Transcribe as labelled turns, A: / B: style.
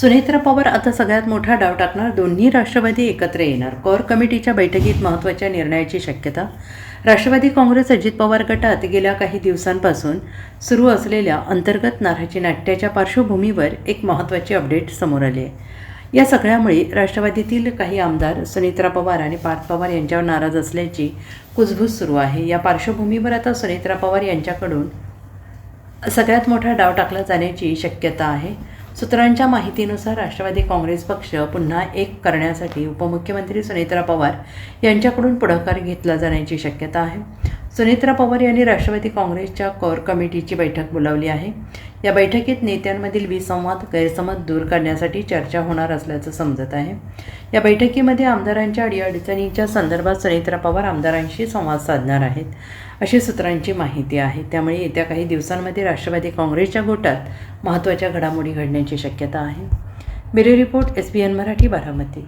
A: सुनेत्रा पवार आता सगळ्यात मोठा डाव टाकणार. दोन्ही राष्ट्रवादी एकत्र येणार. कोर कमिटीच्या बैठकीत महत्त्वाच्या निर्णयाची शक्यता. राष्ट्रवादी काँग्रेस अजित पवार गटात गेल्या काही दिवसांपासून सुरू असलेल्या अंतर्गत नाराजी नाट्याच्या पार्श्वभूमीवर एक महत्त्वाची अपडेट समोर आली आहे. या सगळ्यामुळे राष्ट्रवादीतील काही आमदार सुनेत्रा पवार आणि पार्थ पवार यांच्यावर नाराज असल्याची कुजबूज सुरू आहे. या पार्श्वभूमीवर आता सुनेत्रा पवार यांच्याकडून सगळ्यात मोठा डाव टाकला जाण्याची शक्यता आहे. सूत्रांच्या माहितीनुसार राष्ट्रवादी काँग्रेस पक्ष पुन्हा एक करण्यासाठी उपमुख्यमंत्री सुनेत्रा पवार यांच्याकडून पुढाकार घेतला जाण्याची शक्यता आहे. सुनेत्रा पवार यांनी राष्ट्रवादी काँग्रेसच्या कोर कमिटीची बैठक बोलावली आहे. या बैठकीत नेत्यांमधील विसंवाद गैरसमज दूर करण्यासाठी चर्चा होणार असल्याचं समजत आहे. या बैठकीमध्ये आमदारांच्या अडीअडचणींच्या संदर्भात सुनेत्रा पवार आमदारांशी संवाद साधणार आहेत, अशी सूत्रांची माहिती आहे. त्यामुळे येत्या काही दिवसांमध्ये राष्ट्रवादी काँग्रेसच्या गोटात महत्त्वाच्या घडामोडी घडण्याची शक्यता आहे. Bureau report, SBN Marathi, Baramati.